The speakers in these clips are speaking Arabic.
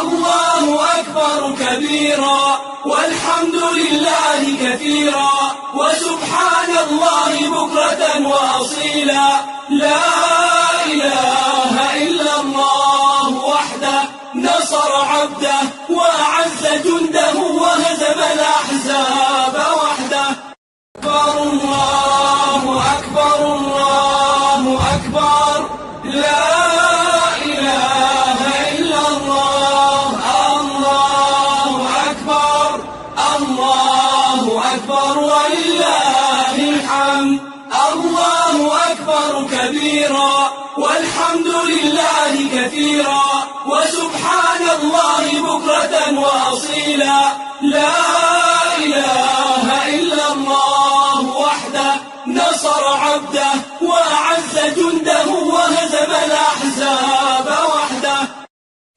الله أكبر كبيرا والحمد لله كثيرا وسبحان الله بكرة وأصيلا. لا إله إلا الله وحده نصر عبده وأعز جنده وهزم الأحزاب وحده. أكبر الله أكبر الله أكبر لا إله إلا الله. الله أكبر الله أكبر ولله الحمد. الله أكبر كبيرا والحمد لله كثيرا وسبحان الله بكرة وأصيلا. لا إله إلا الله وحده نصر عبده وأعز جنده وهزم الأحزاب وحده.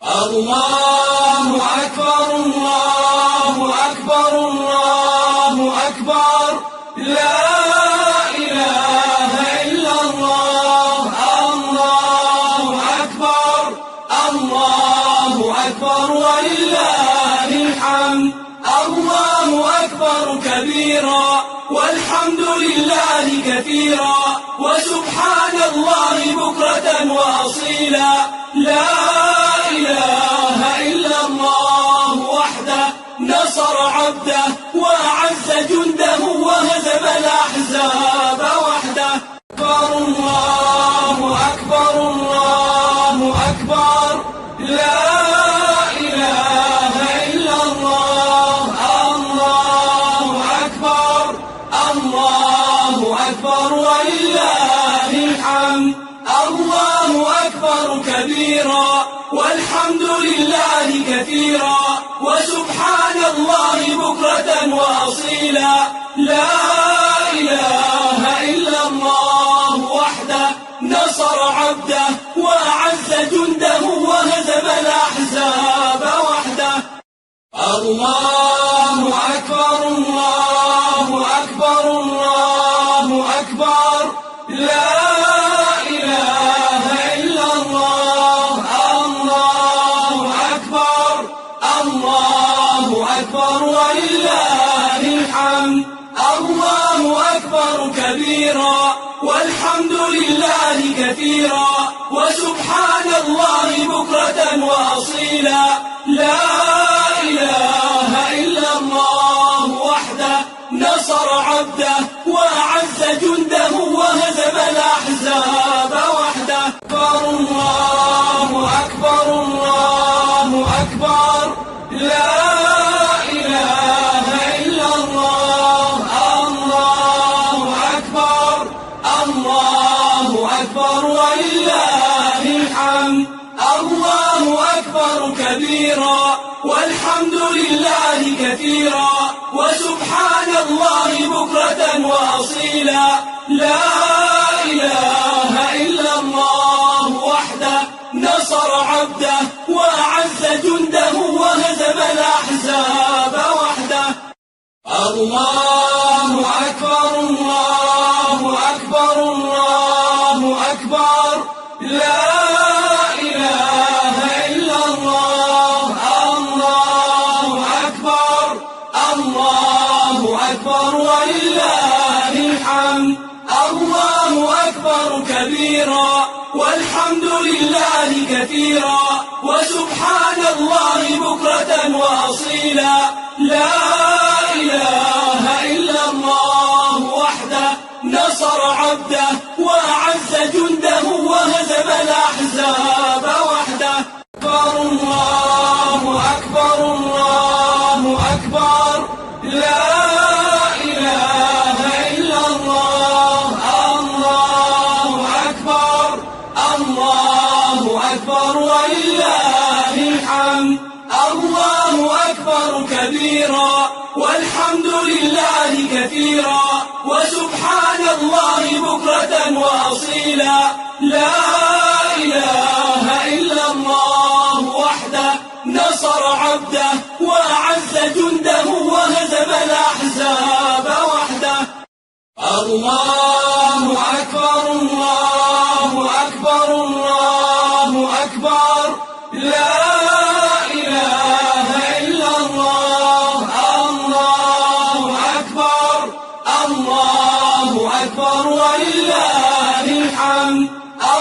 الله أكبر الله أكبر الله أكبر لا إله إلا الله. الله أكبر الله أكبر ولله الحمد. الله أكبر كبيرا والحمد لله كثيرا وسبحان الله بكرة وأصيلا. لا إله إلا الله وحده نصر عبده وأعز جنده وهزم الأحزاب وحده. أكبر الله أكبر الله أكبر لا إله إلا الله. الله أكبر الله أكبر ولله الحمد. الله أكبر كبيرا والحمد لله كثيرا وسبحان الله بكرة وأصيلا. لا إله إلا الله وحده نصر عبده وأعز جنده وهزم الأحزاب وحده. الله أكبر الله أكبر الله أكبر لا إله إلا الله. الله أكبر الله أكبر ولله الحمد. الله أكبر كبيرا والحمد لله كثيرا وسبحان الله بكرة وأصيلا. لا إله إلا الله وحده نصر عبده وأعز جنده وهزم الأحزاب وحده. أكبر الله أكبر الله أكبر لا إله إلا الله. الله أكبر الله أكبر ولله الحمد. الله أكبر كبيرا والحمد لله كثيرا وسبحان الله بكرة وأصيلا. لا إله إلا الله وحده نصر عبده وأعز جنده وهزم الأحزاب وحده. الله أكبر الله أكبر الله أكبر لا إله إلا الله. الله أكبر الله أكبر ولله الحمد. الله أكبر كبيرا والحمد لله كثيرا وسبحان الله بكرة وأصيلا. لا إله إلا الله وحده نصر عبده وأعز جنده وهزم الأحزاب وحده. أكبر الله أكبر الله أكبر لا إله إلا الله. الله أكبر الله أكبر ولله الحمد. الله أكبر كبيرا والحمد لله كثيرا وسبحان الله بكرة وأصيلا. لا إله إلا الله وحده نصر عبده وأعز جنده وهزم الأحزاب وحده. الله أكبر الله أكبر الله أكبر لا إله الحمد.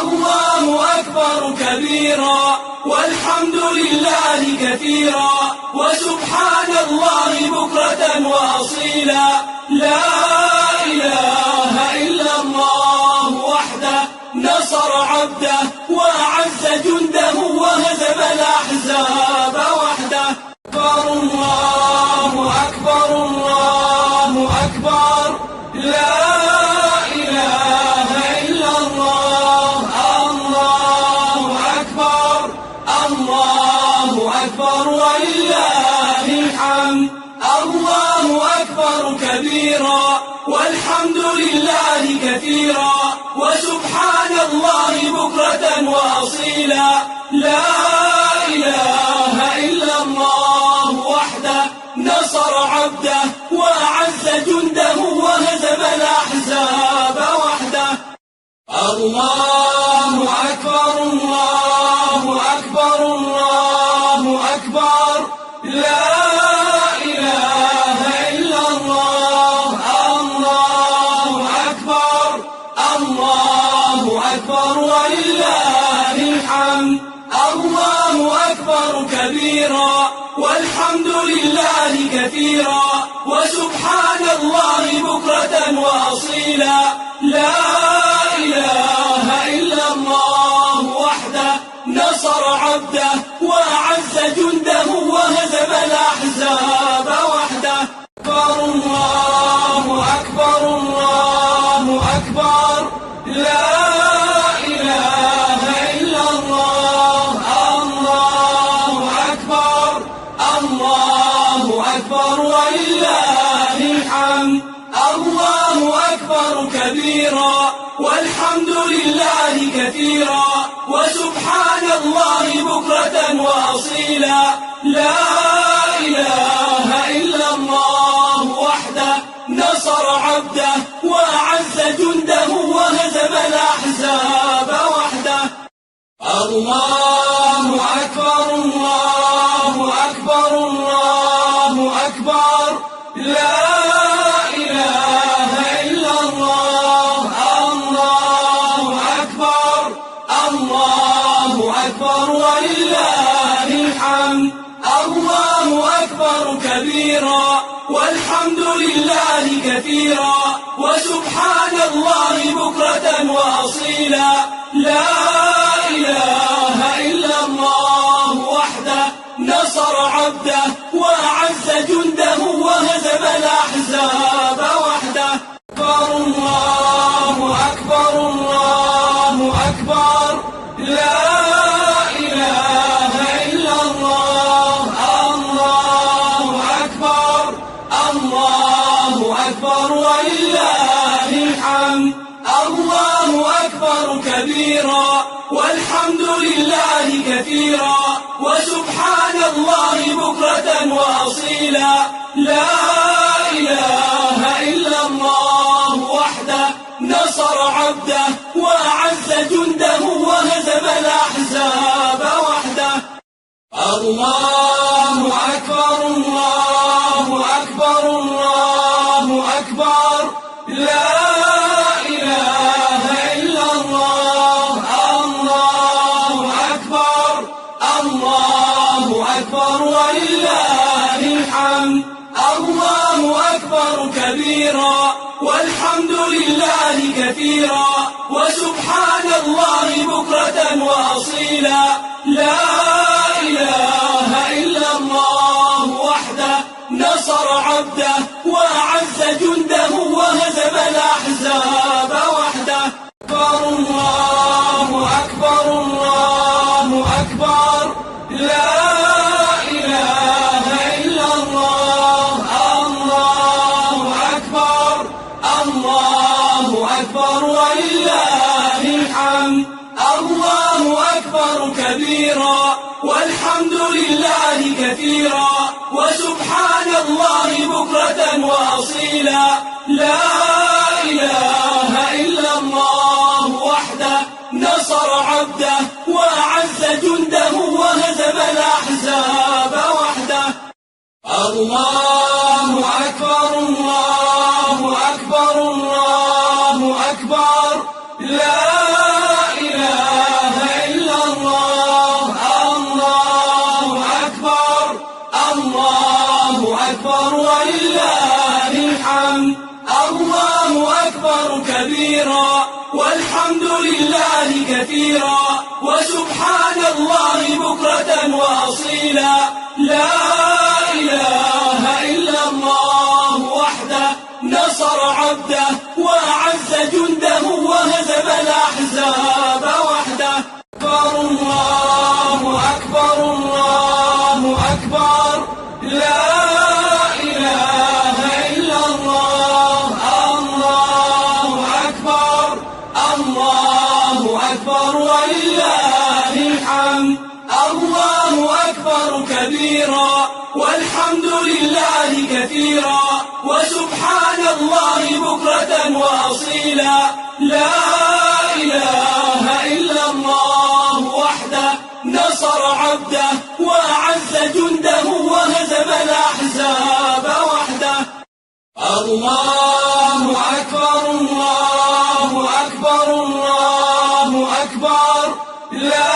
الله أكبر كبيرا والحمد لله كثيرا وسبحان الله بكرة وأصيلا. لا إله إلا الله وحده نصر عبده وأعز جنده وهزم الأحزاب وحده. أكبر الله أكبر الله أكبر لا إله إلا الله. الله أكبر الله أكبر ولله الحمد. الله أكبر كبيرا والحمد لله كثيرا وسبحان الله بكرة وأصيلا. لا إله إلا الله وحده نصر عبده وأعز جنده وهزم الأحزاب وحده. الله أكبر الله أكبر الله أكبر لا إله إلا الله. الله أكبر الله أكبر ولله الحمد. الله أكبر كبيرا والحمد لله كثيرا وسبحان الله بكرة وأصيلا. لا إله إلا الله وحده نصر عبده وأعز جنده وهزم الأحزاب وحده. أكبر الله أكبر الله أكبر لا إله إلا الله. الله أكبر الله أكبر ولله الحمد. الله أكبر كبيرا والحمد لله كثيرا وسبحان الله بكرة وأصيلا. لا إله إلا الله وحده نصر عبده وأعز جنده وهزم الأحزاب وحده. الله أكبر الله أكبر الله أكبر لا إله إلا الله. الله أكبر الله أكبر ولله الحمد. الله أكبر كبيرا والحمد لله كثيرا وسبحان الله بكرة وأصيلا. لا إله إلا الله وحده نصر عبده وأعز جنده وهزم الأحزاب وحده. أكبر الله أكبر الله أكبر لا إله إلا الله. الله أكبر الله أكبر ولله الحمد. الله أكبر كبيرا والحمد لله كثيرا وسبحان الله بكرة وأصيلا. لا إله إلا الله وحده نصر عبده وأعز جنده وهزم الأحزاب وحده. الله أكبر الله أكبر الله أكبر لا إله إلا الله. الله أكبر الله أكبر ولله الحمد. الله أكبر كبيرا والحمد لله كثيرا وسبحان الله بكرة وأصيلا. لا إله إلا الله وحده نصر عبده وأعز جنده وهزم الأحزاب وحده. أكبر الله أكبر الله أكبر لا إله إلا الله. الله أكبر الله أكبر ولله الحمد. الله أكبر كبيرا والحمد لله كثيرا وسبحان الله بكرة وأصيلا. لا إله إلا الله وحده نصر عبده وأعز جنده وهزم الأحزاب وحده. الله أكبر الله أكبر الله أكبر لا أكبر ولله الحمد. الله أكبر كبيرا والحمد لله كثيرا وسبحان الله بكرة وأصيلا. لا إله إلا الله وحده نصر عبده وأعز جنده وهزم الأحزاب وحده. أكبر الله أكبر الله أكبر لا إله إلا الله. الله أكبر الله أكبر ولله الحمد. الله أكبر كبيرا والحمد لله كثيرا وسبحان الله بكرة وأصيلا. لا إله إلا الله وحده نصر عبده وأعز جنده وهزم الأحزاب وحده. الله أكبر الله أكبر الله أكبر لا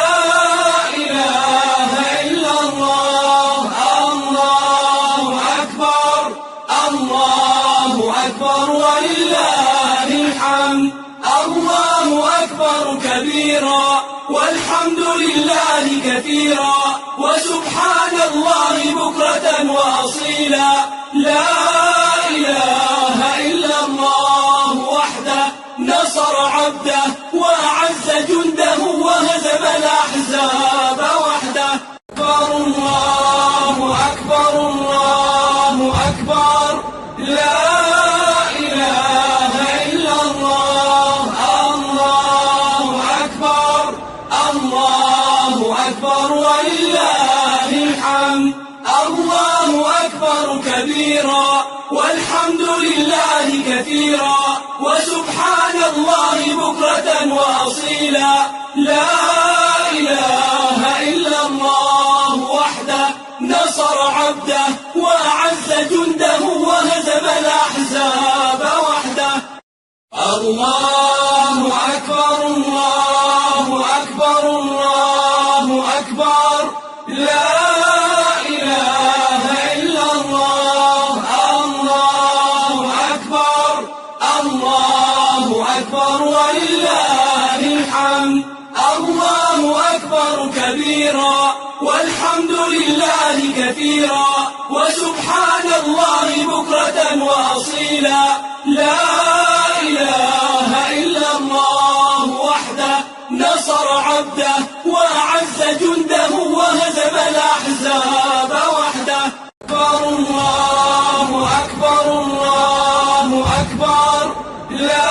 إله إلا الله. الله أكبر الله أكبر ولله الحمد. الله أكبر كبيرا والحمد لله كثيرا وسبحان الله بكرة وأصيلا. لا إله إلا الله وحده نصر عبده وأعز جنده وهزم الأحزاب وحده. أكبر الله أكبر الله أكبر لا إله إلا الله. الله أكبر الله أكبر ولله الحمد. الله أكبر كبيرا والحمد لله كثيرا وسبحان الله بكرة وأصيلا. لا إله إلا الله وحده نصر عبده وأعز جنده وهزم الأحزاب وحده. الله أكبر الله أكبر الله أكبر لا إله إلا الله. الله أكبر الله أكبر ولله الحمد. الله أكبر كبيرا والحمد لله كثيرا وسبحان الله بكرة وأصيلا. لا إله إلا الله وحده نصر عبده وأعز جنده وهزم الأحزاب وحده. أكبر الله أكبر الله أكبر لا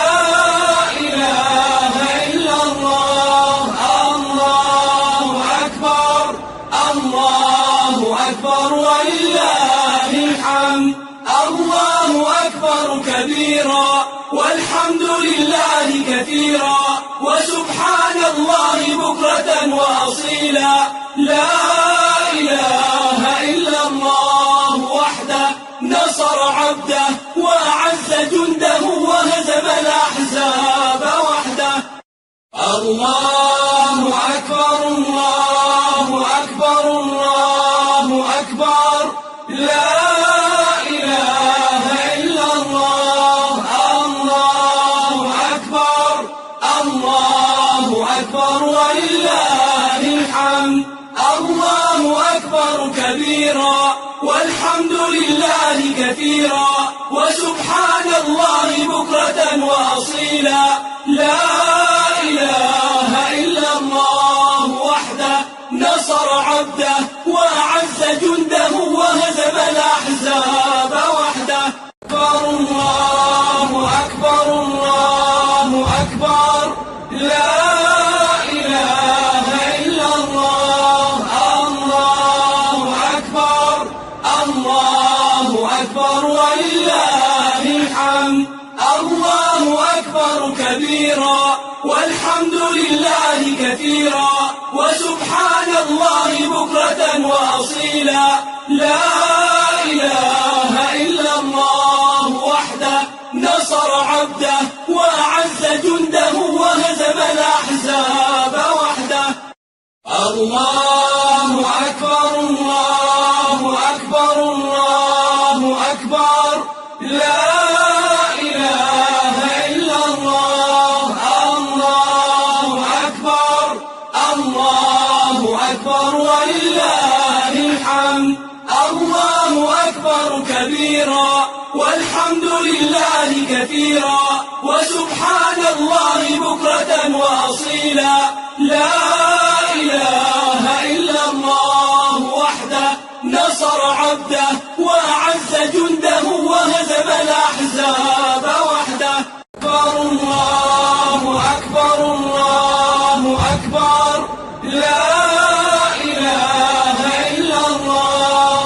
إله إلا الله. الله أكبر الله أكبر ولله الحمد. الله أكبر كبيرا والحمد لله كثيرا وسبحان الله بكرة وأصيلا. لا إله إلا الله وحده نصر عبده وأعز جنده وهزم الأحزاب وحده. الله أكبر الله أكبر الله أكبر لا إله إلا الله. الله أكبر الله أكبر ولله الحمد. الله أكبر كبيرا والحمد لله كثيرا وسبحان الله بكرة وأصيلا. لا إله إلا الله وحده نصر عبده وأعز جنده وهزم الأحزاب وحده. أكبر الله أكبر الله أكبر لا إله إلا الله. الله أكبر الله أكبر ولله الحمد. الله أكبر كبيرا والحمد لله كثيرا وسبحان الله بكرة وأصيلا. لا إله إلا الله وحده نصر عبده وأعز جنده وهزم الأحزاب وحده. الله أكبر الله أكبر الله ولله الحمد. الله أكبر كبيرا والحمد لله كثيرا وسبحان الله بكرة وأصيلا. لا إله إلا الله وحده نصر عبده وأعز جنده وهزم الأحزاب وحده. أكبر الله أكبر الله أكبر لا إله إلا الله.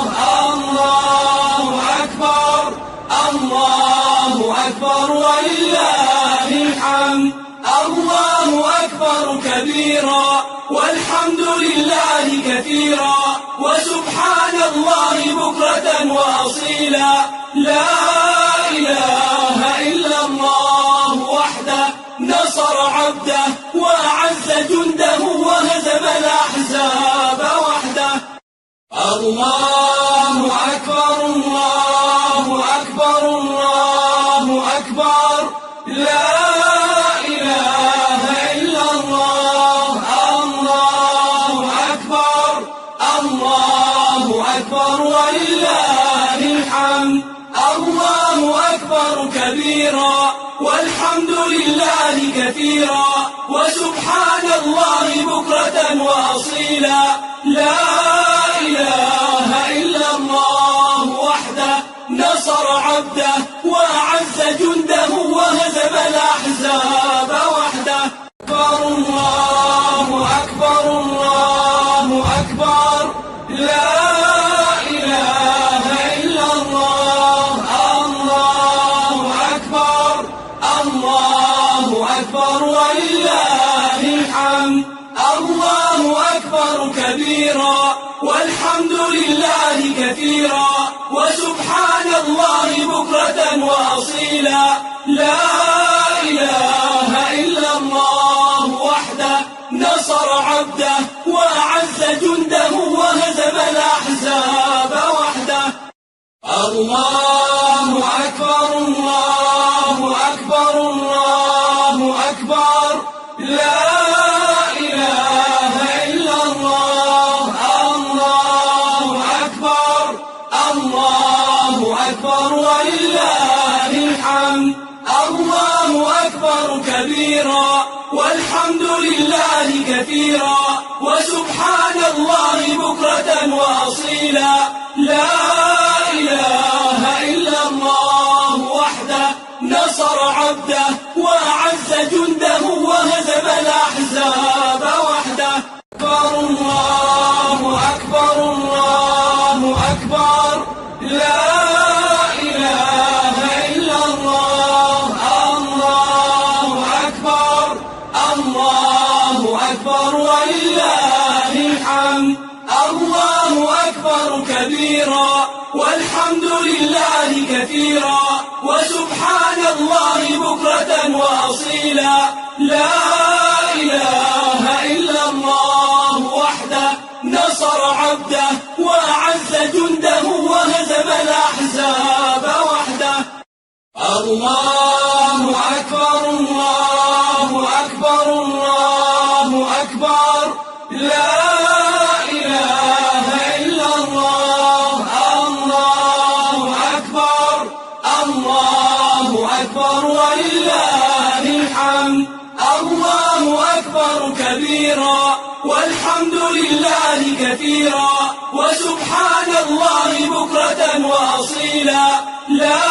الله أكبر الله أكبر ولله الحمد. الله أكبر كبيرا والحمد لله كثيرا وسبحان الله بكرة وأصيلا. لا إله إلا الله وحده نصر عبده وأعز جنده وهزم الأحزاب وحده. الله أكبر الله أكبر الله أكبر لا إله إلا الله. الله أكبر الله أكبر ولله الحمد. الله أكبر كبيرا والحمد لله كثيرا وسبحان الله بكرة وأصيلا. لا إله إلا الله وحده نصر عبده وأعز جنده وهزم الأحزاب وحده. أكبر الله أكبر الله أكبر لا إله إلا الله. الله أكبر الله أكبر ولله الحمد. الله أكبر كبيرا والحمد لله كثيرا وسبحان الله بكرة وأصيلا. لا إله إلا الله وحده نصر عبده وأعز جنده وهزم الأحزاب وحده. الله أكبر الله أكبر الله أكبر لا إله إلا الله. الله أكبر الله أكبر ولله الحمد. الله أكبر كبيرا والحمد لله كثيرا وسبحان الله بكرة وأصيلا. لا إله إلا الله وحده نصر عبده وأعز جنده وهزم الأحزاب وحده. أكبر الله أكبر الله أكبر لا إله إلا الله. الله أكبر الله أكبر ولله الحمد. الله أكبر كبيرا والحمد لله كثيرا وسبحان الله بكرة وأصيلا. لا إله إلا الله وحده نصر عبده وأعز جنده وهزم الأحزاب وحده. الله أكبر الله أكبر الله أكبر لا إله إلا الله. الله أكبر الله أكبر ولله الحمد. الله أكبر كبيرا والحمد لله كثيرا وسبحان الله بكرة وأصيلا. لا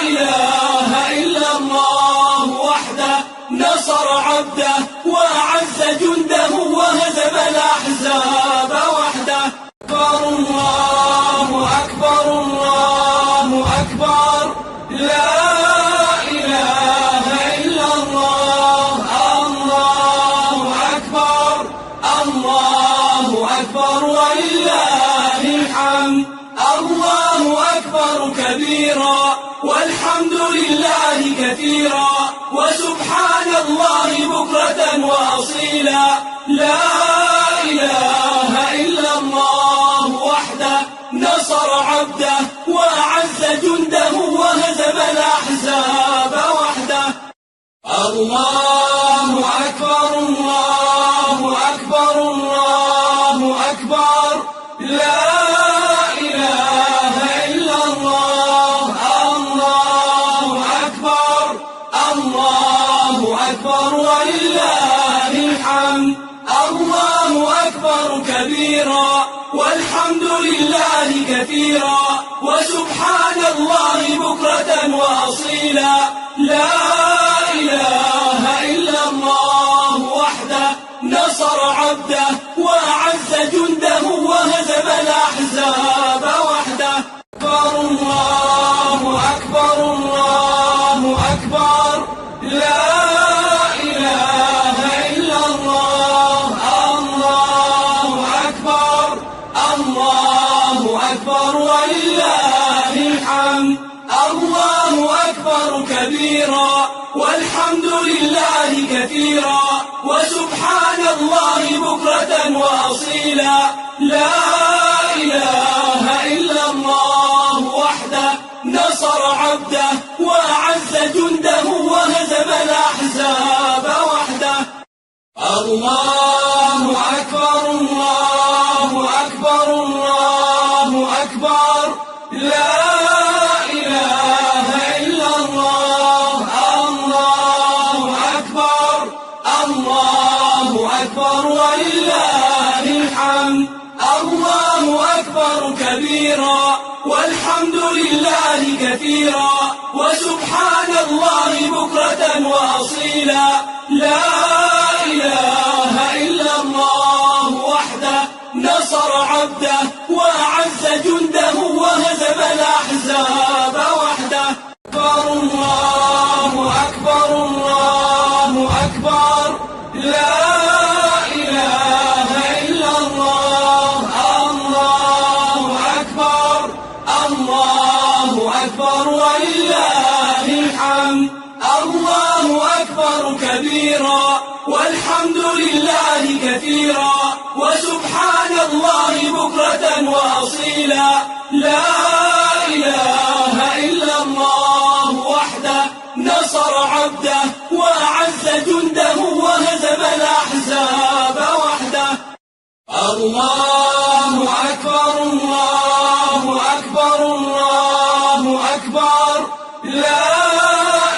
إله إلا الله وحده نصر عبده وأعز جنده وهزم الأحزاب وحده. أكبر الله أكبر الله أكبر لا إله إلا الله. الله أكبر الله أكبر ولله الحمد. الله أكبر كبيرا والحمد لله كثيرا وسبحان الله بكرة وأصيلا. لا إله إلا الله وحده نصر عبده وأعز جنده وهزم الأحزاب وحده. الله أكبر الله أكبر الله أكبر أكبر لا إله إلا الله الله أكبر الله أكبر ولله الحمد الله أكبر كبيرا والحمد لله كثيرا وسبحان الله بكرة وأصيلا لا إله إلا الله وحده نصر عبده وأعز جنده وهزم الأحزاب وحده أكبر الله أكبر الله أكبر لا إله إلا الله الله أكبر الله أكبر ولله الحمد الله أكبر كبيرا والحمد لله كثيرا وسبحان الله بكرة وأصيلا لا إله إلا الله وحده نصر عبده وأعز جنده وهزم الأحزاب وحده الله أكبر الله أكبر الله أكبر لا إله إلا الله الله أكبر الله أكبر ولله الحمد الله أكبر كبيرا والحمد لله كثيرا وسبحان الله بكرة وأصيلا لا إله إلا الله وحده نصر عبده وأعز جنده وهزم الأحزاب وحده أكبر الله أكبر الله أكبر لا إله إلا الله الله أكبر الله أكبر ولله الحمد الله أكبر كبيرا والحمد لله كثيرا وسبحان الله بكرة وأصيلا لا إله إلا الله وحده نصر عبده وأعز جنده وهزم الأحزاب وحده الله أكبر الله أكبر الله أكبر لا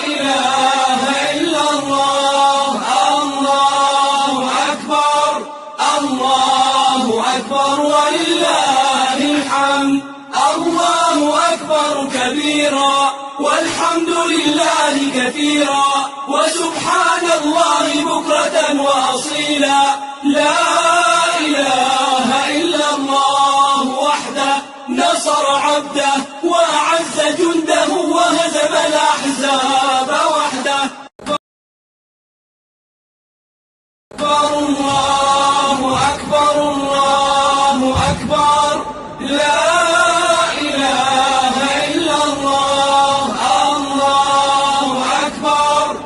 إله إلا الله الله أكبر الله أكبر ولله الحمد الله أكبر كبيرا والحمد لله كثيرا وسبحان الله بكرة وأصيلا لا إله إلا الله وحده نصر عبده وأعز جنده وهزم الأحزاب وحده أكبر الله أكبر الله أكبر لا إله إلا الله الله أكبر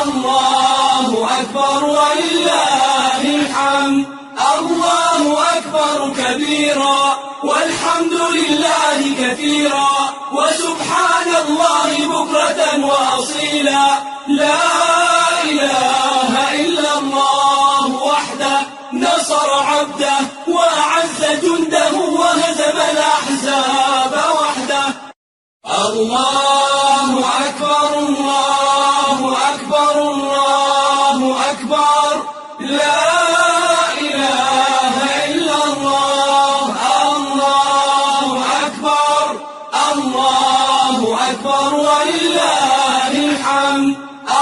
الله أكبر ولله الحمد الله أكبر كبيرا والحمد لله كثيرا وسبحان الله بكرة وأصيلا لا إله إلا الله وحده نصر عبده وأعز جنده وهزم الأحزاب وحده الله أكبر الله أكبر الله أكبر لا إله إلا الله الله أكبر الله أكبر ولله الحمد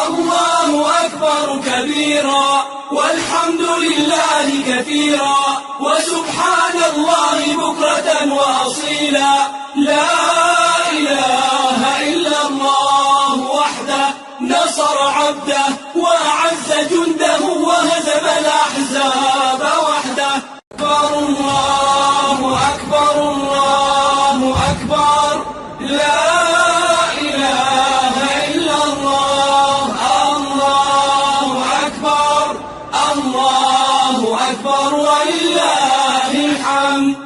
الله أكبر كبيرا والحمد لله كثيرا وسبحان الله بكرة وأصيلا لا إله إلا الله وحده نصر عبده وأعز جنده وهزم الأحزاب وحده أكبر الله أكبر الله أكبر لا إله إلا الله الله أكبر الله أكبر ولله الحمد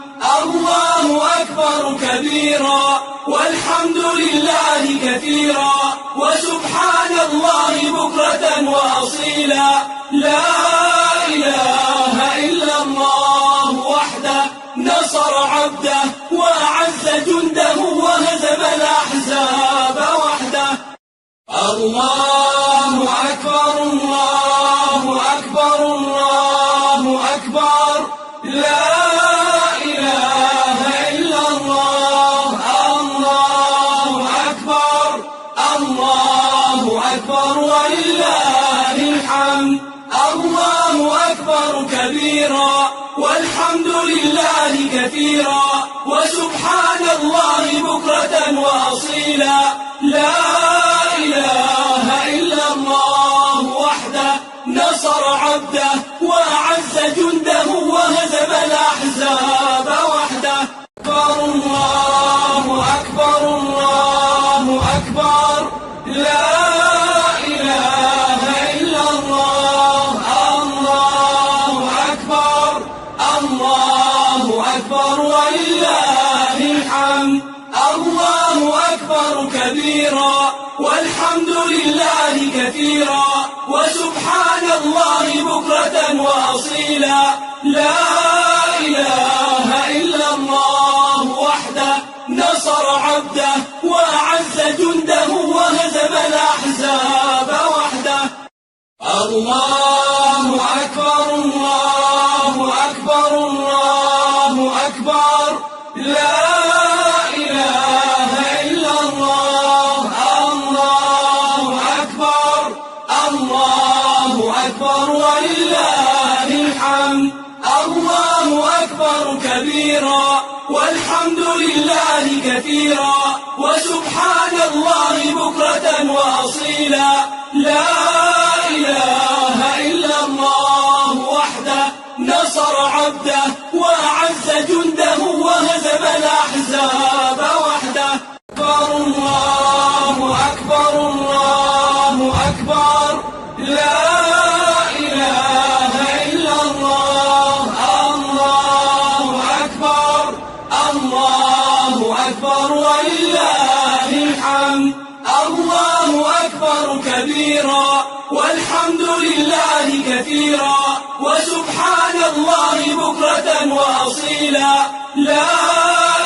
الله أكبر كبيرا والحمد لله كثيرا وسبحان الله بكرة وأصيلا لا إله إلا الله وحده نصر عبده وأعز جنده وهزم الأحزاب وحده. الله أكبر الله أكبر الله أكبر لا إله إلا الله. الله أكبر الله أكبر ولله الحمد. الله أكبر كبيرا والحمد لله كثيرا وسبحان الله بكرة وأصيلا. لا إله إلا الله وحده نصر عبده وأعز جنده وهزم الأحزاب وحده. أكبر الله أكبر الله أكبر لا إله إلا الله. الله أكبر الله أكبر ولله الحمد. الله أكبر كبيرا والحمد لله كثيرا وسبحان الله بكرة وأصيلا. لا إله إلا الله وحده نصر عبده وأعز جنده وهزم الأحزاب وحده. الله أكبر الله أكبر الله أكبر لا إله إلا الله. الله أكبر الله أكبر ولله الحمد. الله أكبر كبيرا والحمد لله كثيرا وسبحان الله بكرة وأصيلا. لا إله إلا الله وحده نصر عبده وأعز جنده وهزم الأحزاب وحده. أكبر الله أكبر الله أكبر لا إله إلا الله. الله أكبر الله أكبر ولله الحمد. الله أكبر كبيرا والحمد لله كثيرا وسبحان الله بكرة وأصيلا. لا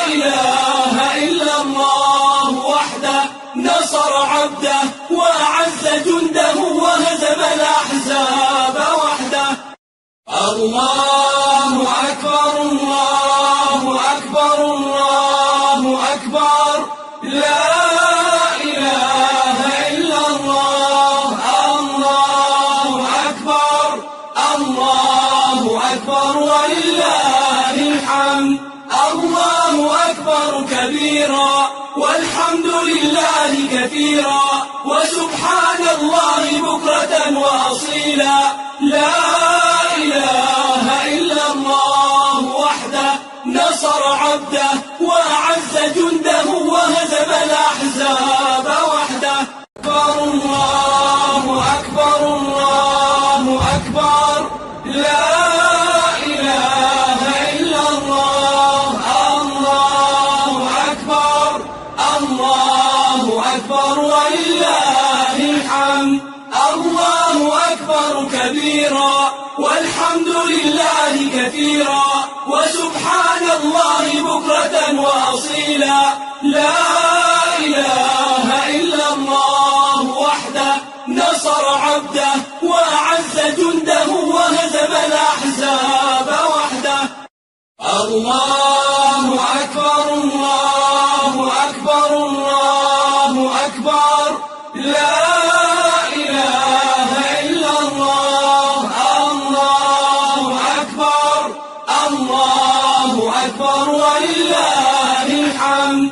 إله إلا الله وحده نصر عبده وأعز جنده وهزم الأحزاب وحده. الله أكبر الله أكبر الله أكبر لا إله إلا الله. الله أكبر الله أكبر ولله الحمد. الله أكبر كبيرا والحمد لله كثيرا وسبحان الله بكرة وأصيلا. لا إله إلا الله وحده نصر عبده وأعز جنده وهزم الأحزاب وحده. أكبر الله أكبر الله أكبر لا إله إلا الله. الله أكبر الله أكبر ولله الحمد. الله أكبر كبيرا والحمد لله كثيرا وسبحان الله بكرة وأصيلا. لا إله إلا الله وحده نصر عبده وأعز جنده وهزم الأحزاب وحده. الله أكبر الله أكبر الله أكبر لا إله إلا الله. الله أكبر الله أكبر ولله الحمد.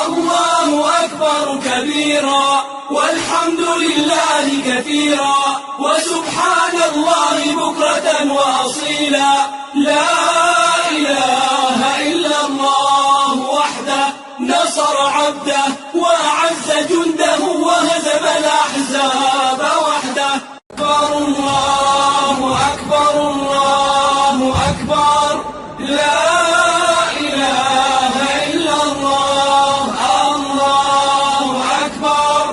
الله أكبر كبيرا والحمد لله كثيرا وسبحان الله بكرة وأصيلا. لا إله إلا الله وحده نصر عبده وأعز جنده وهزم الأحزاب وحده. أكبر الله أكبر الله أكبر لا إله إلا الله. الله أكبر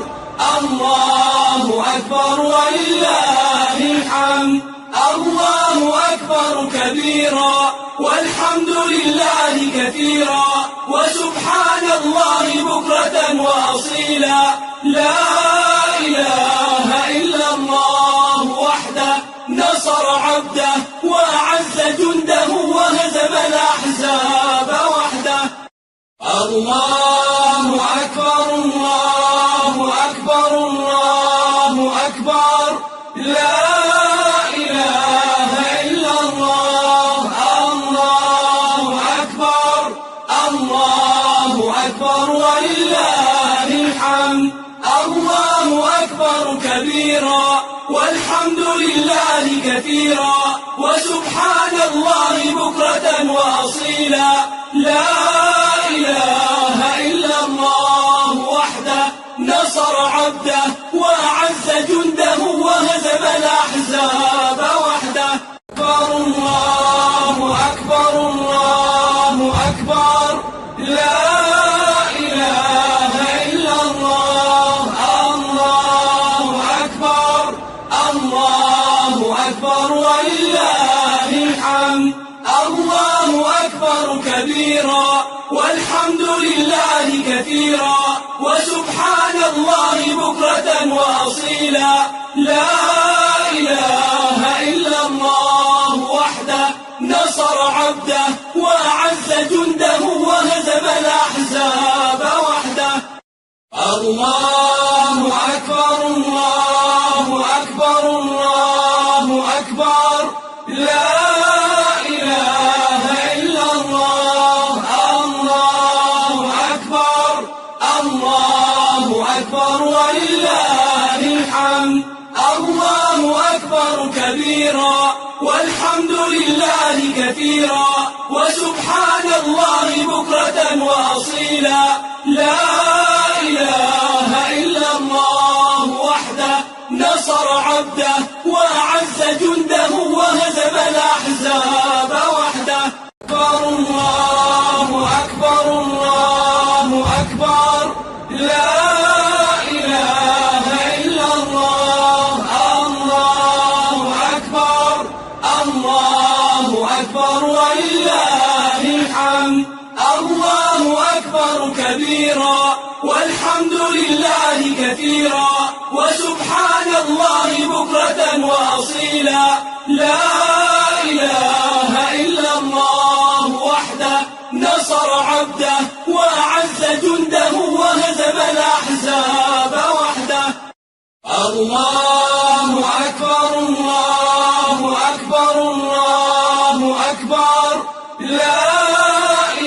الله أكبر ولله الحمد. الله أكبر كبيرا والحمد لله كثيرا وسبحان الله بكرة وأصيلا. لا إله إلا الله وحده نصر عبده وأعز جنده وهزم الأحزاب وحده. الله أكبر الله أكبر الله أكبر. لا إله إلا الله. الله أكبر الله أكبر ولله الحمد. الله أكبر كبيرا والحمد لله كثيرا وسبحان الله بكرة وأصيلا. لا إله إلا الله وحده نصر عبده وأعز جنده وهزم الأحزاب وحده. أكبر الله أكبر الله أكبر. لا إله إلا الله. الله أكبر الله أكبر ولله الحمد. الله أكبر كبيرا والحمد لله كثيرا وسبحان الله بكرة وأصيلا. لا إله إلا الله وحده نصر عبده وأعز جنده وهزم الأحزاب وحده. الله أكبر الله أكبر الله أكبر. لا إله إلا الله. الله أكبر الله أكبر ولله الحمد. الله أكبر كبيرا والحمد لله كثيرا وسبحان الله بكرة وأصيلا. لا إله إلا الله وحده نصر عبده وأعز جنده وهزم الأحزاب وحده. أكبر الله أكبر الله أكبر. لا إله إلا الله. الله أكبر الله أكبر ولله الحمد. الله أكبر كبيرا والحمد لله كثيرا وسبحان الله بكرة وأصيلا. لا إله إلا الله وحده نصر عبده وأعز جنده وهزم الأحزاب وحده. الله أكبر الله أكبر الله أكبر. لا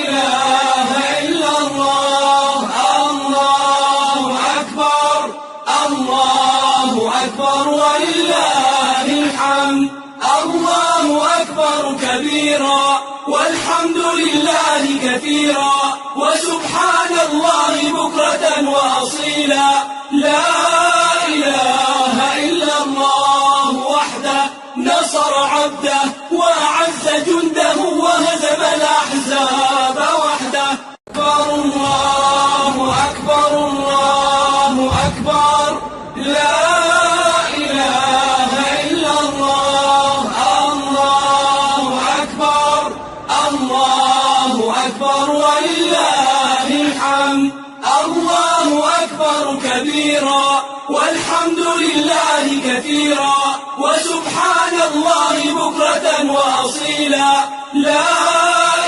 إله إلا الله. الله أكبر الله أكبر ولله الحمد. الله أكبر كبيرا والحمد لله كثيرا وسبحان الله بكرة وأصيلا. لا إله إلا الله وحده نصر عبده وأعز جنده وهزم الأحزاب وحده. أكبر الله أكبر الله أكبر. لا إله إلا الله. الله أكبر الله أكبر ولله الحمد. الله أكبر كبيرا والحمد لله كثيرا وسبحان الله بكرة وأصيلا. لا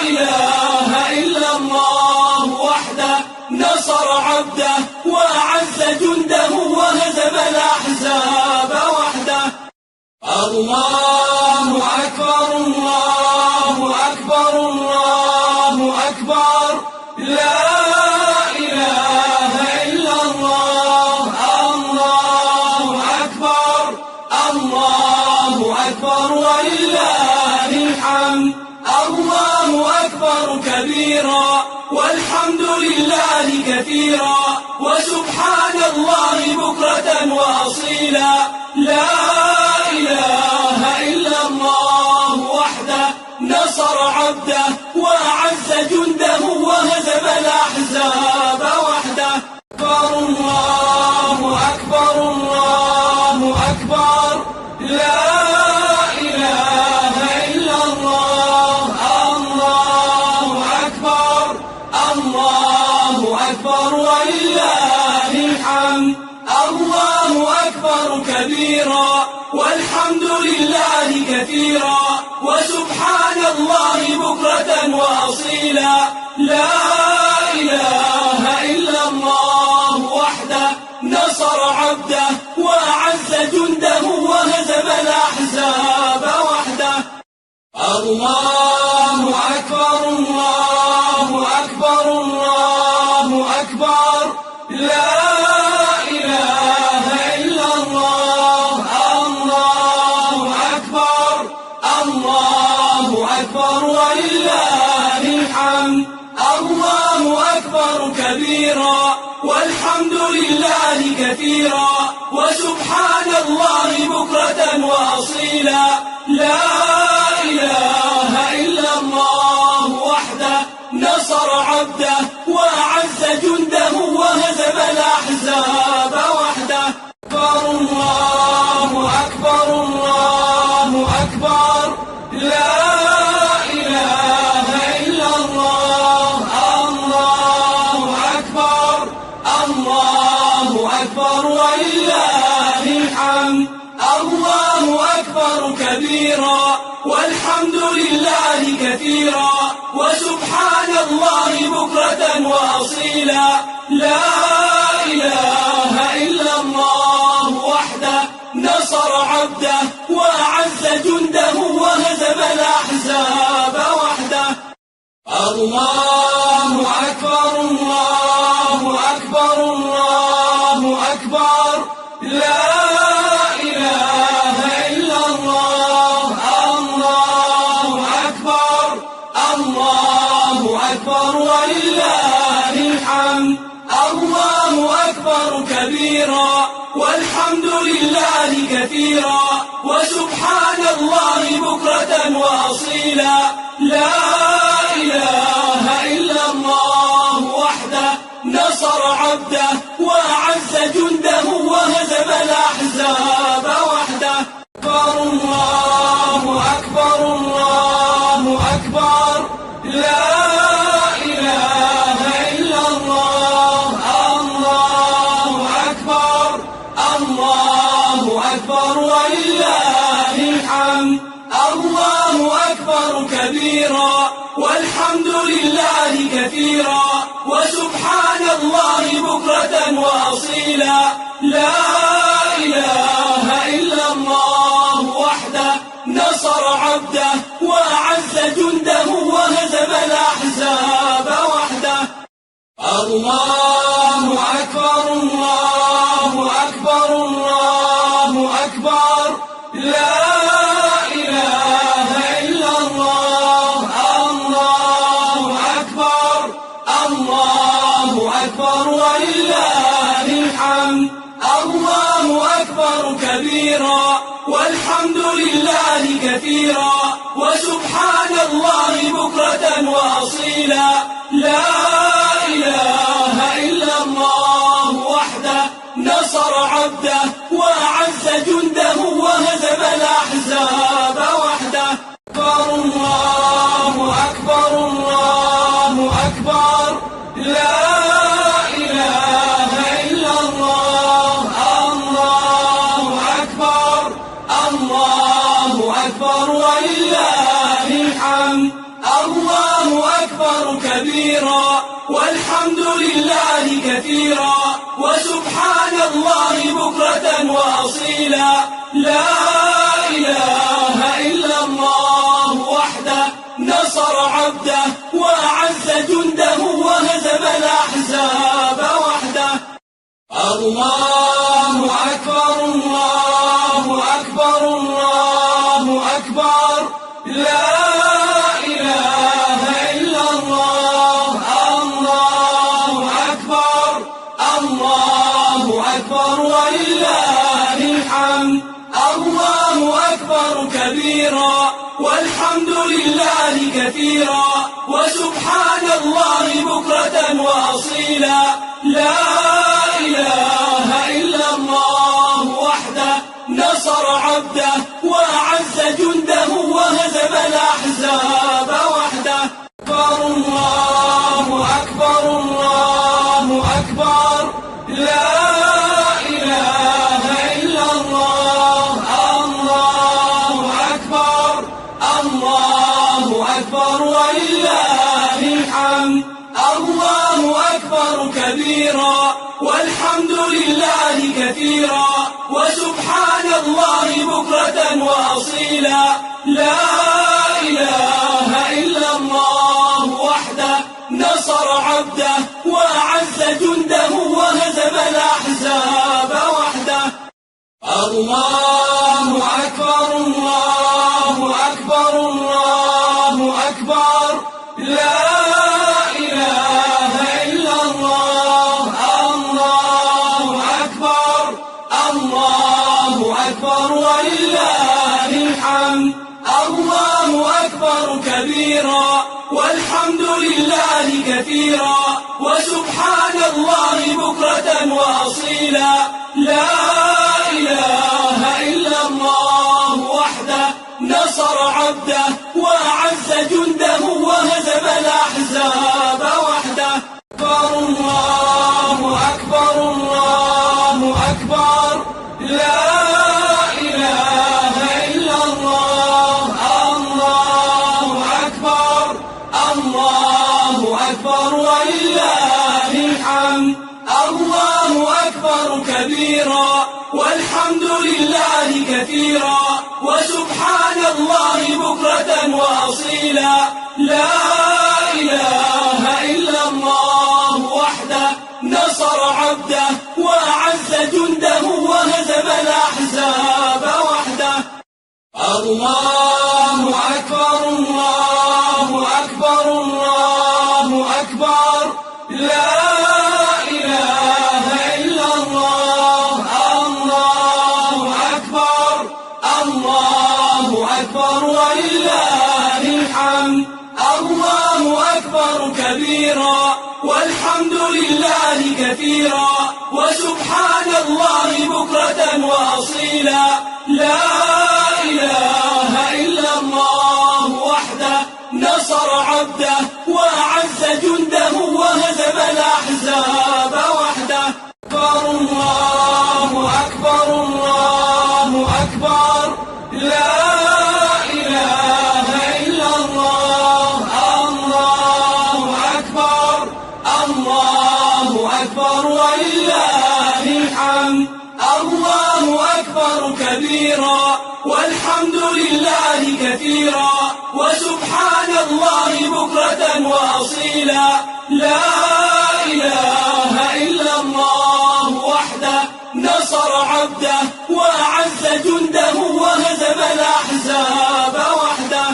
إله إلا الله وحده نصر عبده وأعز جنده وهزم الأحزاب وحده. الله أكبر الله أكبر الله أكبر. لا إله إلا الله. الله أكبر الله أكبر ولله الحمد. الله أكبر كبيرا والحمد لله كثيرا وسبحان الله بكرة وأصيلا. لا إله إلا الله وحده نصر عبده وأعز جنده وهزم الأحزاب وحده. أكبر الله أكبر الله أكبر. لا إله إلا الله. الله الله أكبر ولله الحمد. الله أكبر كبيرا والحمد لله كثيرا وسبحان الله بكرة وأصيلا. لا إله إلا الله وحده نصر عبده وأعز جنده وهزم الأحزاب وحده. الله أكبر الله أكبر الله أكبر لا إله إلا الله. الله أكبر الله أكبر ولله الحمد. الله أكبر كبيرا والحمد لله كثيرا وسبحان الله بكرة وأصيلا. لا إله إلا الله وحده نصر عبده وأعز جنده وهزم الأحزاب وحده. أكبر الله أكبر الله أكبر لا إله إلا الله. الله أكبر الله أكبر ولله الحمد. الله أكبر كبيرا والحمد لله كثيرا وسبحان الله بكرة وأصيلا. لا إله إلا الله وحده نصر عبده وأعز جنده وهزم الأحزاب وحده. الله أكبر الله أكبر الله أكبر لا إله إلا الله. الله أكبر الله أكبر ولله الحمد. الله أكبر كبيرا والحمد لله كثيرا وسبحان الله بكرة وأصيلا. لا إله إلا الله وحده نصر عبده وأعز جنده وهزم الأحزاب وحده. أكبر الله أكبر الله أكبر لا إله إلا الله. الله أكبر الله أكبر ولله الحمد. الله أكبر كبيرا والحمد لله كثيرا وسبحان الله بكرة وأصيلا. لا إله إلا الله وحده نصر عبده وأعز جنده وهزم الأحزاب وحده. الله أكبر الله أكبر الله أكبر لا إله إلا الله. الله أكبر الله أكبر ولله الحمد. الله أكبر كبيرا والحمد لله كثيرا وسبحان الله بكرة وأصيلا. لا إله إلا الله وحده نصر عبده وأعز جنده وهزم الأحزاب وحده. أكبر الله أكبر الله أكبر لا إله إلا الله. الله أكبر الله أكبر ولله الحمد. الله أكبر كبيرا والحمد لله كثيرا وسبحان الله بكرة وأصيلا. لا إله إلا الله وحده نصر عبده وأعز جنده وهزم الأحزاب وحده. الله أكبر الله أكبر الله أكبر لا إله إلا الله. الله أكبر الله أكبر ولله الحمد. الله أكبر كبيرا والحمد لله كثيرا وسبحان الله بكرة وأصيلا. لا إله إلا الله وحده نصر عبده وأعز جنده وهزم الأحزاب وحده. أكبر الله أكبر الله أكبر كبيرا والحمد لله كثيرا وسبحان الله بكرة وأصيلا. لا إله إلا الله وحده نصر عبده وأعز جنده وهزم الأحزاب وحده. الله أكبر الله أكبر الله أكبر لا إله إلا الله. الله أكبر الله أكبر ولله الحمد. الله أكبر كبيرا والحمد لله كثيرا وسبحان الله بكرة وأصيلا. لا إله إلا الله وحده نصر عبده وأعز جنده وهزم الأحزاب وحده. أكبر الله أكبر الله أكبر لا إله إلا الله. الله أكبر الله أكبر ولله الحمد. الله أكبر كبيرا والحمد لله كثيرا وسبحان الله بكرة وأصيلا. لا إله إلا الله وحده نصر عبده وأعز جنده وهزم الأحزاب وحده. الله أكبر الله أكبر الله أكبر لا إله إلا الله. الله أكبر الله أكبر ولله الحمد. الله أكبر كبيرا والحمد لله كثيرا وسبحان الله بكرة وأصيلا. لا إله إلا الله وحده نصر عبده وأعز جنده وهزم الأحزاب وحده. أكبر الله أكبر الله أكبر لا إله إلا الله. الله أكبر الله أكبر ولله الحمد. الله أكبر كبيرا والحمد لله كثيرا وسبحان الله بكرة وأصيلا. لا إله إلا الله وحده نصر عبده وأعز جنده وهزم الأحزاب وحده.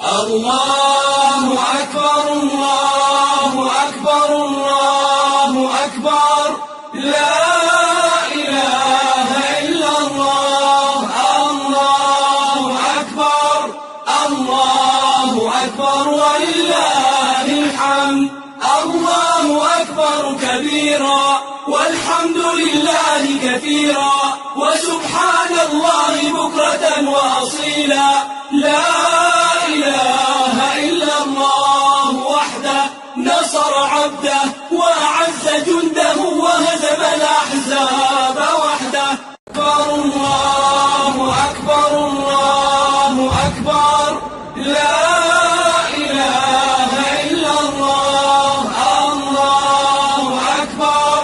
الله أكبر الله أكبر الله أكبر لا إله إلا الله. الله أكبر الله أكبر ولله الحمد. الله أكبر كبيرا والحمد لله كثيرا وسبحان الله بكرة وأصيلا. لا إله إلا الله وحده نصر عبده وأعز جنده وهزم الأحزاب وحده. أكبر الله أكبر الله أكبر لا إله إلا الله. الله أكبر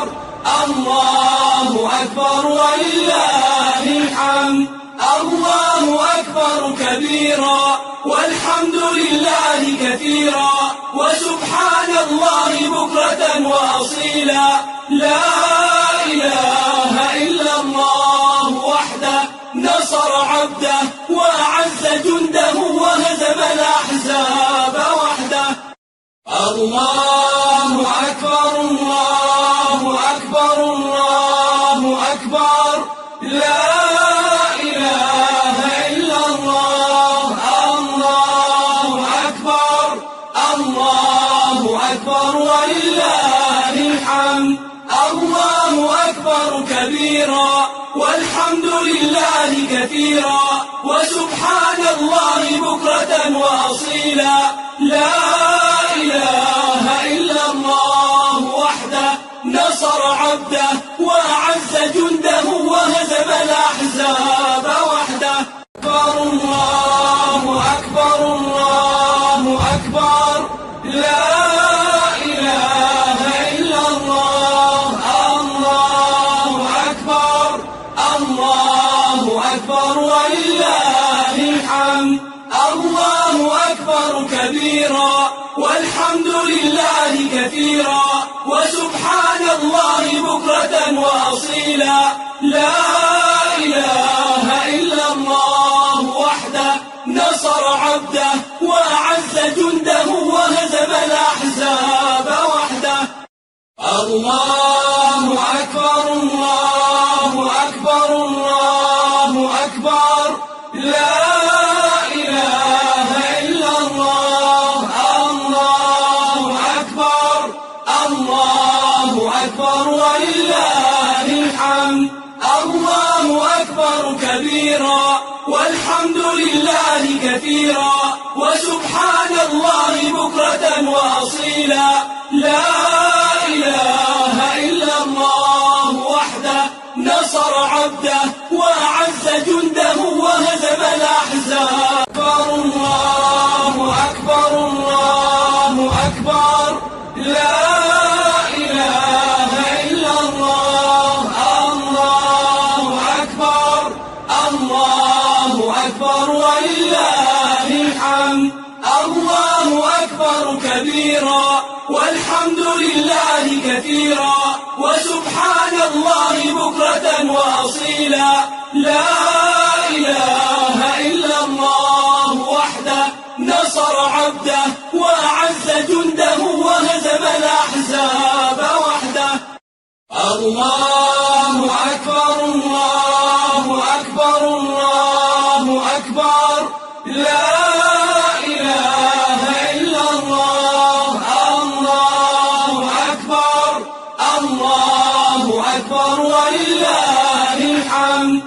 الله أكبر ولله الحمد. الله أكبر كبيرا والحمد لله كثيرا وسبحان الله بكرة وأصيلا. لا إله إلا الله وحده نصر عبده وأعز جنده وهزم الأحزاب وحده. الله أكبر الله أكبر الله أكبر لا إله إلا الله. الله أكبر الله أكبر ولله الحمد. الله أكبر كبيرا والحمد لله كثيرا وسبحان الله بكرة وأصيلا. لا إله إلا الله وحده نصر عبده وأعز جنده وهزم الأحزاب وحده. أكبر الله أكبر الله أكبر لا إله كبيرا والحمد لله كثيرا وسبحان الله بكرة وأصيلا. لا إله إلا الله وحده نصر عبده وأعز جنده وهزم الأحزاب وحده. الله أكبر الله أكبر الله أكبر لا إله إلا الله. الله أكبر الله أكبر ولله الحمد. الله أكبر كبيرا والحمد لله كثيرا وسبحان الله بكرة وأصيلا. لا إله إلا الله وحده نصر عبده وأعز جنده وهزم الأحزاب. الله أكبر الله أكبر لا إله إلا الله. الله أكبر الله أكبر ولله الحمد. الله أكبر كبيرا والحمد لله كثيرا وسبحان الله بكرة وأصيلا. لا إله إلا الله وحده نصر عبده وأعز جنده وهزم الأحزاب وحده. الله أكبر الله أكبر الله أكبر لا إله إلا الله. الله أكبر الله أكبر ولله الحمد.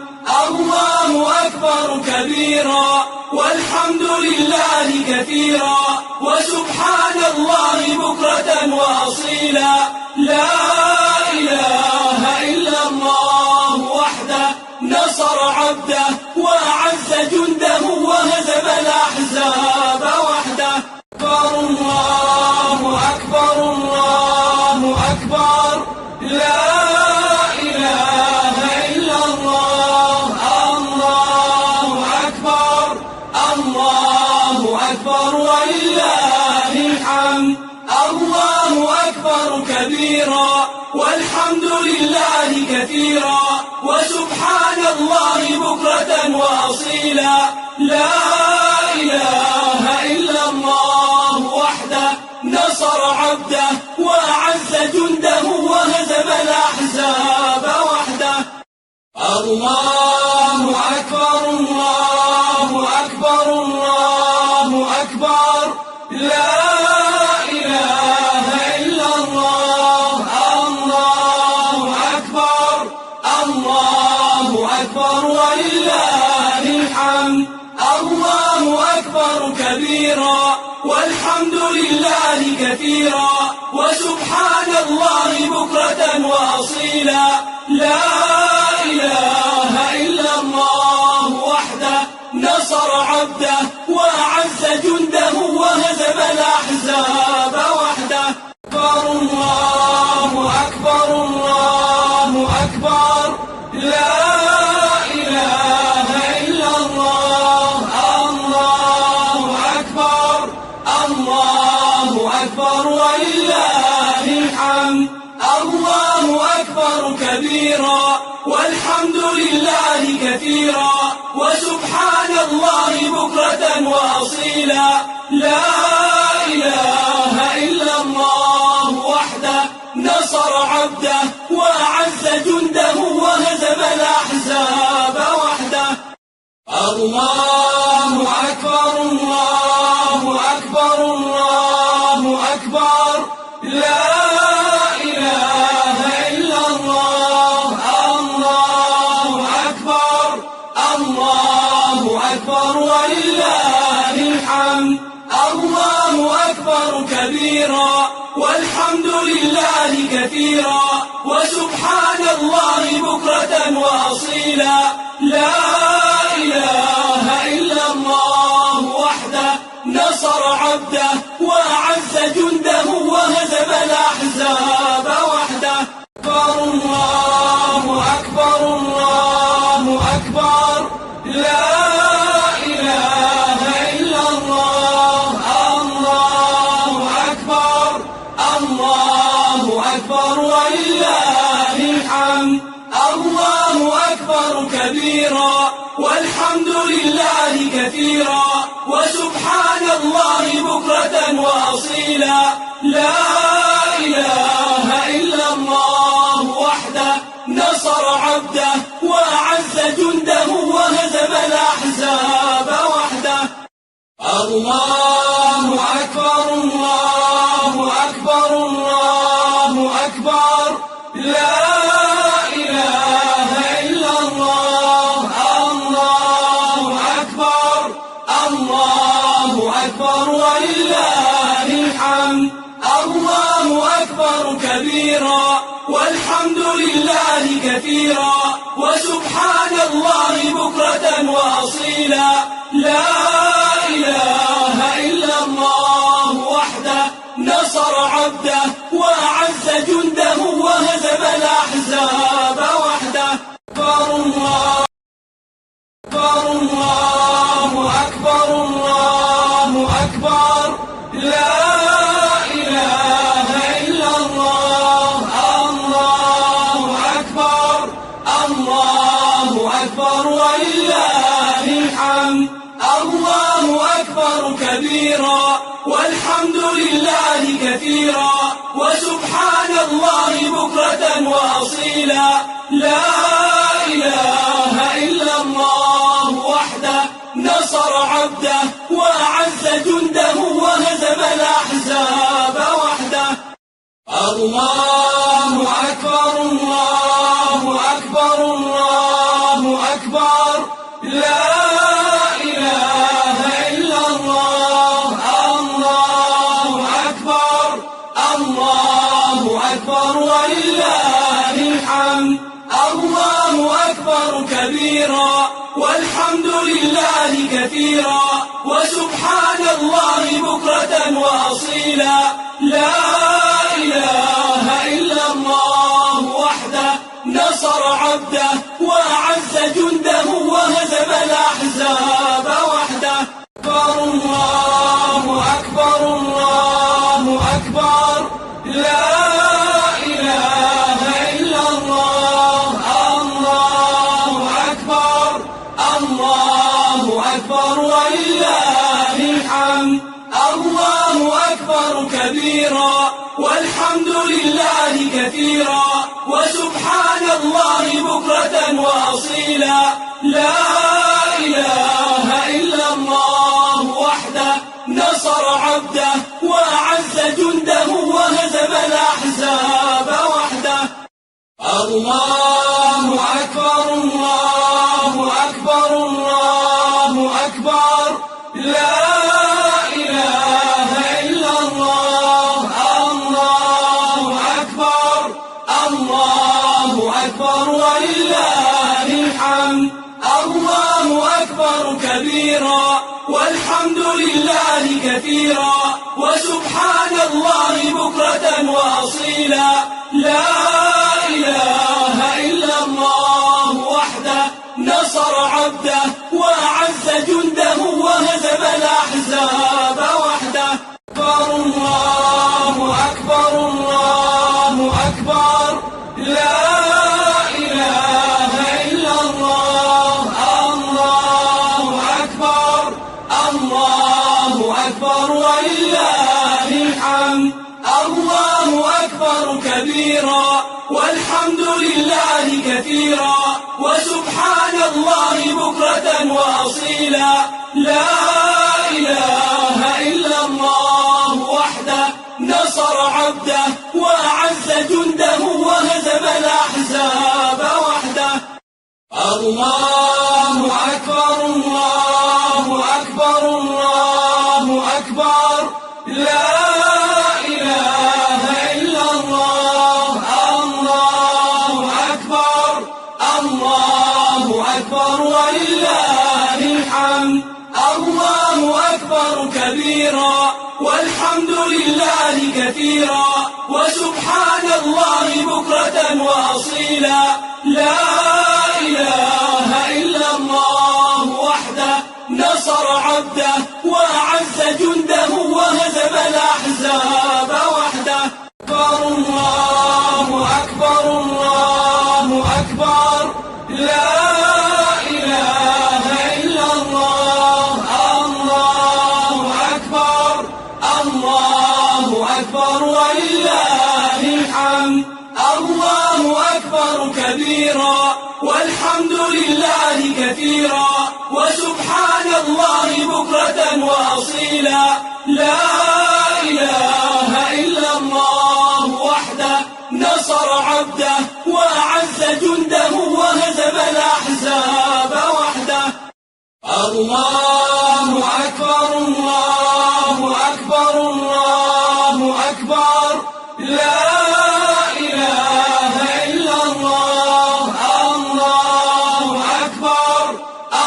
الله أكبر كبيرا والحمد لله كثيرا وسبحان الله بكرة وأصيلا. لا إله إلا الله وحده نصر عبده وأعز جنده وهزم الأحزاب وحده. الله أكبر الله أكبر لا إله إلا الله. الله أكبر الله أكبر ولله الحمد. الله أكبر كبيرا والحمد لله كثيرا وسبحان الله بكرة وأصيلا. لا إله إلا الله وحده نصر عبده وأعز جنده وهزم الأحزاب وحده. الله أكبر الله أكبر الله أكبر لا إله إلا الله. الله أكبر الله أكبر ولله الحمد. الله أكبر كبيرا والحمد لله كثيرا وسبحان الله بكرة وأصيلا. لا إله إلا الله وحده نصر عبده وأعز جنده وهزم الأحزاب وحده. الله أكبر الله أكبر لا إله إلا الله. الله أكبر الله أكبر ولله الحمد. الله أكبر كبيرا والحمد لله كثيرا وسبحان الله بكرة وأصيلا. لا إله إلا الله وحده نصر عبده وأعز جنده وهزم الأحزاب وحده. الله أكبر الله أكبر الله أكبر لا إله إلا الله. الله أكبر الله أكبر ولله الحمد. الله أكبر كبيرا والحمد لله كثيرا وسبحان الله بكرة وأصيلا. لا إله إلا الله وحده نصر عبده وأعز جنده وهزم الأحزاب وحده. الله أكبر الله أكبر لا إله إلا الله. الله الله أكبر ولله الحمد. الله أكبر كبيرا والحمد لله كثيرا وسبحان الله بكرة وأصيلا. لا إله إلا الله وحده نصر عبده وأعز جنده وهزم الأحزاب وحده. الله أكبر الله أكبر الله أكبر لا إله إلا الله. الله أكبر الله أكبر ولله الحمد. الله أكبر كبيرا والحمد لله كثيرا وسبحان الله بكرة وأصيلا. لا إله إلا الله وحده نصر عبده وأعز جنده وهزم الأحزاب وحده. أكبر الله أكبر الله أكبر الله أكبر لا إله إلا الله. الله أكبر الله أكبر ولله الحمد. الله أكبر كبيرا والحمد لله كثيرا وسبحان الله بكرة وأصيلا. لا إله إلا الله وحده نصر عبده وأعز جنده وهزم الأحزاب وحده. الله أكبر الله أكبر الله أكبر لا إله إلا الله. الله أكبر الله أكبر ولله الحمد. الله أكبر كبيرا والحمد لله كثيرا وسبحان الله بكرة وأصيلا. لا إله إلا الله وحده نصر عبده وأعز جنده وهزم الأحزاب وحده. أكبر الله أكبر الله أكبر لا إله إلا الله. الله أكبر الله أكبر ولله الحمد. الله أكبر كبيرا والحمد لله كثيرا وسبحان الله بكرة وأصيلا. لا إله إلا الله وحده نصر عبده وأعز جنده وهزم الأحزاب وحده. الله أكبر الله أكبر الله أكبر لا إله إلا الله. الله أكبر الله أكبر ولله الحمد. الله أكبر كبيرا والحمد لله كثيرا وسبحان الله بكرة وأصيلا. لا إله إلا الله وحده نصر عبده وأعز جنده وهزم الأحزاب وحده. أكبر الله أكبر الله أكبر لا إله إلا الله. الله أكبر الله أكبر ولله الحمد. الله أكبر كبيرا والحمد لله كثيرا وسبحان الله بكرة وأصيلا. لا إله إلا الله وحده نصر عبده وأعز جنده وهزم الأحزاب وحده. الله أكبر الله أكبر الله أكبر لا إله إلا الله. الله أكبر الله أكبر ولله الحمد. الله أكبر كبيرا والحمد لله كثيرا وسبحان الله بكرة وأصيلا. لا إله إلا الله وحده نصر عبده وأعز جنده وهزم الأحزاب وحده. ولله الحمد. الله أكبر كبيرا والحمد لله كثيرا وسبحان الله بكرة وأصيلا. لا إله إلا الله وحده نصر عبده وأعز جنده وهزم الأحزاب وحده. الله أكبر الله أكبر الله أكبر لا إله إلا الله. الله أكبر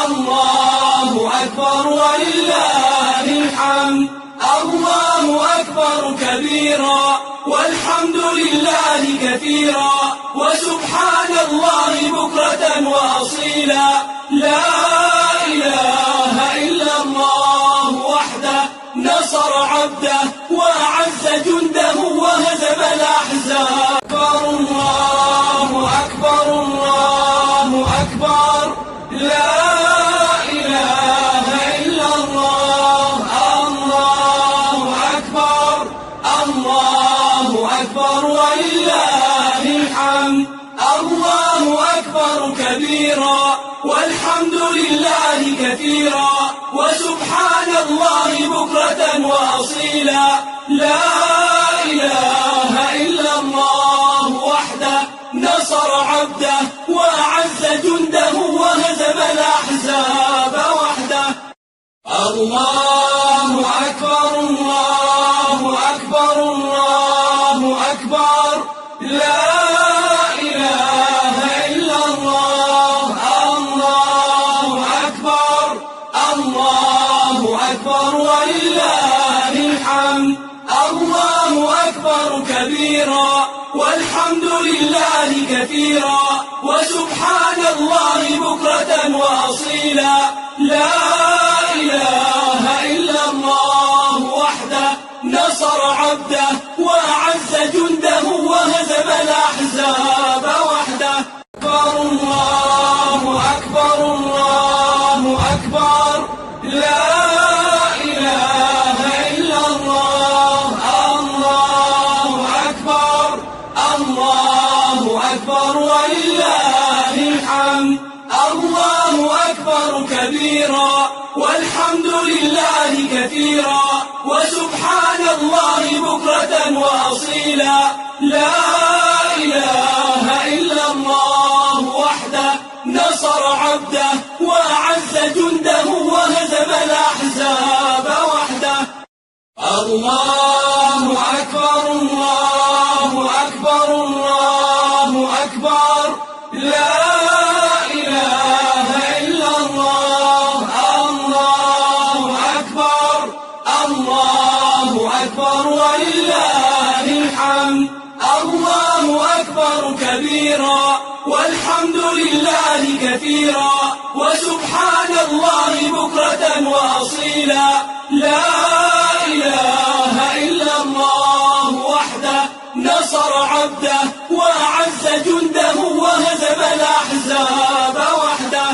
الله أكبر ولله الحمد. الله أكبر كبيرا والحمد لله كثيرا وسبحان الله بكرة وأصيلا. لا إله إلا الله وحده نصر عبده وأعز جنده وهزم الأحزاب. الله أكبر الله أكبر لا إله إلا الله. الله أكبر الله أكبر ولله الحمد. الله أكبر كبيرا والحمد لله كثيرا وسبحان الله بكرة وأصيلا. لا إله إلا الله وحده نصر عبده وأعز جنده وهزم الأحزاب وحده. الله أكبر الله أكبر الله أكبر لا إله إلا الله. الله أكبر الله أكبر ولله الحمد. الله أكبر كبيرا والحمد لله كثيرا وسبحان الله بكرة وأصيلا. لا إله إلا الله وحده نصر عبده وأعز جنده وهزم الأحزاب وحده. الله أكبر الله أكبر لا إله إلا الله. الله أكبر الله أكبر ولله الحمد. الله أكبر كبيرا والحمد لله كثيرا وسبحان الله بكرة وأصيلا. لا إله إلا الله وحده نصر عبده وأعز جنده وهزم الأحزاب وحده. الله أكبر الله أكبر الله أكبر لا إله إلا الله. الله أكبر الله أكبر ولله الحمد. الله أكبر كبيرا والحمد لله كثيرا وسبحان الله بكرة وأصيلا. لا إله إلا الله وحده نصر عبده وأعز جنده وهزم الأحزاب وحده.